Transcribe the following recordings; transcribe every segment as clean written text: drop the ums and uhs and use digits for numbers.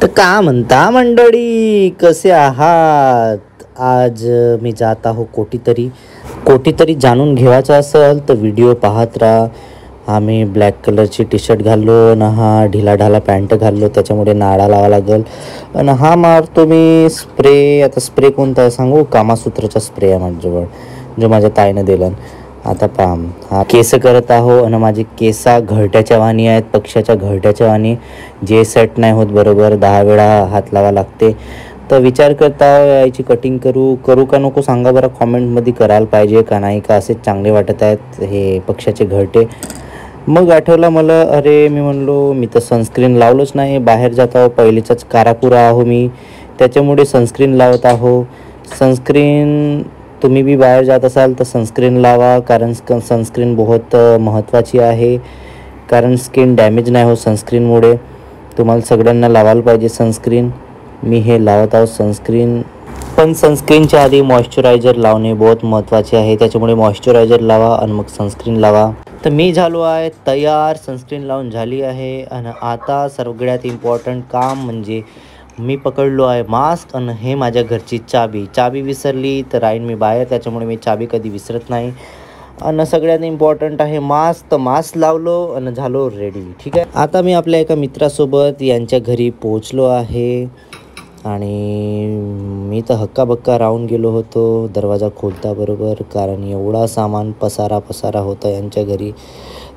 तर का म्हणता मंडळी, कसे आहात? आज मी जात आहो कोठीतरी जाणून घ्यायचं असेल तर व्हिडिओ पाहत राहा. आम्ही ब्लॅक कलरची टी शर्ट घाललो आणि हा ढिलाढाला पॅन्ट घाललो, त्याच्यामुळे नाळा लावा लागेल. आणि हा मारतो मी स्प्रे. आता स्प्रे कोणता आहे सांगू? कामासूत्रचा स्प्रे आहे माझ्याजवळ, जो माझ्या ताईनं दिला. आता पहा, हा केस करत आहो आणि माझी केसा घरट्याच्या वाणी आहेत, पक्षाच्या घरट्याच्या वाणी. जे सेट नाही होत बरोबर, 10 वेळा हात लावा लागते. तर विचार करता याची कटिंग करू का नको सांगा बरं. कॉमेंटमध्ये करायला पाहिजे का नाही, का असेच चांगले वाटत आहेत हे पक्षाचे घरटे. मग आठवलं मला, अरे मी म्हणलो मी तर सनस्क्रीन लावलोच नाही. बाहेर जात आहो, पहिलेचाच कारापुरा आहो मी, त्याच्यामुळे सनस्क्रीन लावत आहो. सनस्क्रीन तुम्ही बी बाहेर जात असाल तर सनस्क्रीन लावा, कारण सनस्क्रीन बहुत महत्त्वाची आहे. कारण स्किन डॅमेज नाही हो सनस्क्रीनमुळे. तुम्हाला सगळ्यांना लावायला पाहिजे सनस्क्रीन. मी हे लावत आहो सनस्क्रीन. पण सनस्क्रीनच्या आधी मॉइश्चरायझर लावणे बहुत महत्त्वाचे आहे, त्याच्यामुळे मॉइश्चरायझर लावा आणि मग सनस्क्रीन लावा. तर मी झालो आहे तयार, सनस्क्रीन लावून झाली आहे. आणि आता सगळ्यात इम्पॉर्टंट काम म्हणजे मी पकडलो आहे मास्क आणि हे माझ्या घरची चाबी विसरली तर राहीन मी बाहेर, त्याच्यामुळे मी चाबी कधी विसरत नाही. आणि सगळ्यात इम्पॉर्टंट आहे मास्क. तर मास्क लावलो आणि झालो रेडी. ठीक आहे, आता मी आपल्या एका मित्रासोबत यांच्या घरी पोहोचलो आहे. आणि मी तर हक्काबक्का राहून गेलो होतो दरवाजा खोलता बरोबर, कारण एवढा सामान पसारा होता यांच्या घरी.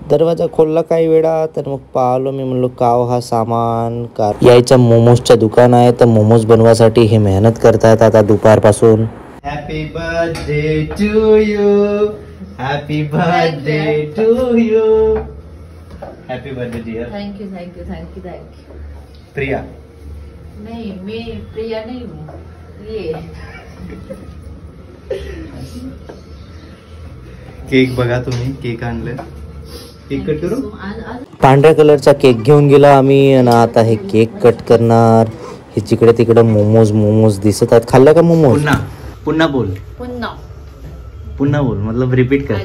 दरवाजा खोलला काही वेळा तर मग पाहिलो मी, म्हणलो काव हा सामान का. यायचं मोमोजच्या दुकान आहे, तर मोमोज बनवासाठी हे मेहनत करतायत आता दुपारपासून. Happy birthday to you, happy birthday to you, happy birthday dear. Thank you. Priya नहीं, मैं प्रिया नहीं हूँ, ये केक बघा तुम्ही, केक आणलं. केक कट करू. पांढऱ्या कलरचा केक घेऊन गेला आम्ही आणि आता हे केक कट करणार. हे जिकडे तिकडे मोमोज दिसत आहेत. खाल्ला का मोमोज? पुन्हा बोल मतलब रिपीट कर.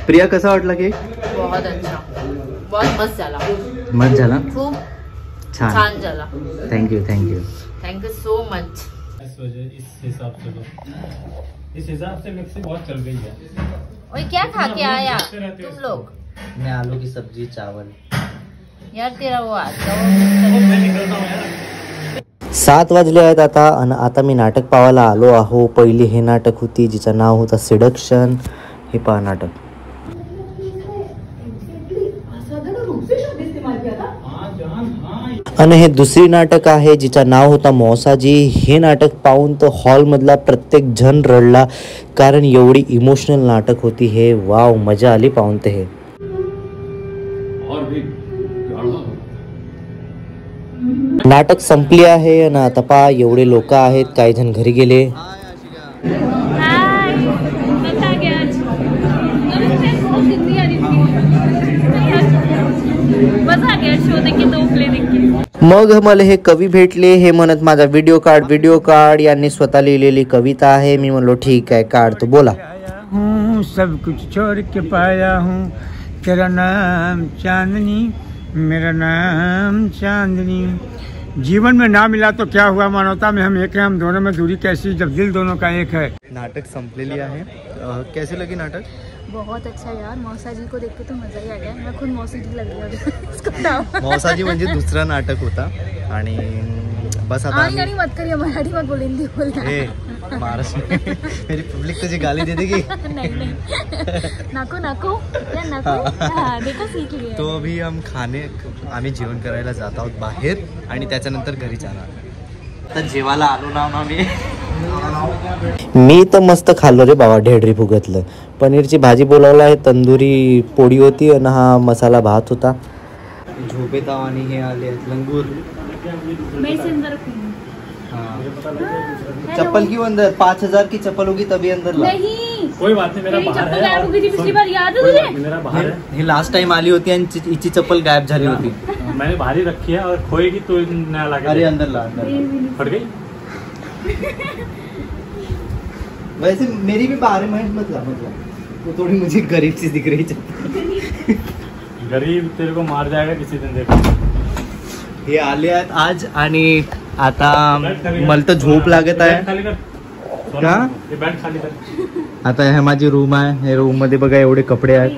प्रिया कसा वाटला केक? बहुत अच्छा, बहुत मस्त झाला. खूप छान झाला. Thank you so much. इस हिसाब से मिक्सी बहुत चल गई है. ओए क्या खा के आया तुम लोग? मैं आलू की सब्जी चावल. यार तेरा वो मैं निकलता हूँ यार. 7 वाजले आहेत आता. आणि आता मी नाटक पाहायला आलो आहो. पहिली हे नाटक होती जिचं नाव होतं सिडक्शन. हे पहा नाटक. आणि हे दुसरी नाटक आहे जिचं नाव होता मौसाजी. हे नाटक पाहून तर हॉलमधला प्रत्येक जण रडला, कारण एवढी इमोशनल नाटक होती हे. वाव, मजा आली पाहून ते. हे नाटक संपली आहे आणि आता पहा एवढे लोक आहेत, काही जण घरी गेले. मग मला हे कवी भेटले. हे म्हणत माझा व्हिडिओ काढ. यांनी स्वतः लिहिलेली कविता आहे. मी म्हणलो ठीक आहे काढतो, बोला. सब कुछ छोड़ के पाया हूँ तेरा नाम चांदनी, मेरा नाम चांदनी. जीवन में ना मिला तो क्या हुआ, मानवता में हम एक हैं, हम दोनों में दूरी कैसी जब दिल दोनों का एक है. नाटक संपलेली आहे. कैसे लगी नाटक? बहुत अच्छा यार, मौसाजी को देख के तो मजा ही आ गया. मैं खुद मौसाजी लग रही हूँ. मौसाजी म्हणजे दुसरा नाटक होता. आणि बस आता आणि मत करिए, मराठी मत बोल, हिंदी बोल. महाराष्ट्र मेरी पब्लिक तुझी गाली दे देगी. नहीं नको देखो सीख लिए. तो अभी आम्ही जेवण करायला जात आहोत बाहेर आणि त्याच्यानंतर घरी जाणार. तर जेवायला आलो ना मी तर मस्त खाल्लो रे बाबा. ढेडरी फुगतलं. पनीरची भाजी बोलावला आहे, तंदुरी पोळी होती आणि हा मसाला भात होता. झोपेत आणि हे आले लंगूर. चप्पल क्यों अंदर? 5000 की चप्पल होगी तभी अंदर ला. नहीं, कोई बात नहीं, मेरा बाहर है. पिछली बार याद है तुझे? मेरा बाहर है. हे लास्ट टाइम आली होती आणि हिची चप्पल गायब झाली होती. मैंने बाहर ही रखी है और खोएगी तो नया ला. अरे अंदर ला. फट गई. वैसे मेरी भी बाहर है, मत ला. वो थोड़ी मुझे गरीब सी दिख रही गरीब तेरे को मार जाएगा किसी दिन देखो. हे आले आहेत आज आणि आता मला तर झोप लागत आहे. खाली कर. का? ते बॅट खाली कर. आता हे माझी रूम आहे. हे रूम मध्ये बघा एवढे कपडे आहेत.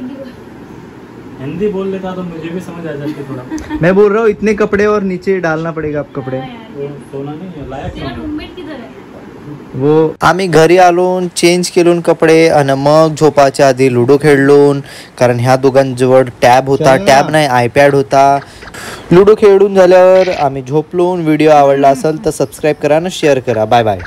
हिंदी बोल लेता तो मुझे भी समझ आ जाती थोड़ा. मैं बोल रहा हूँ इतने कपड़े और नीचे डालना पड़ेगा आप कपड़े. तो सोना नहीं लायक नहीं. वो आम्ही घरी आलोन चेंज केलून कपडे आणि मग झोपाच्या आधी लुडो खेळलून. कारण ह्या दोघांजवळ टॅब होता. टॅब नाही आयपॅड होता. लुडो खेळून झाल्यावर आम्ही झोपलून. व्हिडिओ आवडला असेल तर सबस्क्राईब करा आणि शेअर करा. Bye bye.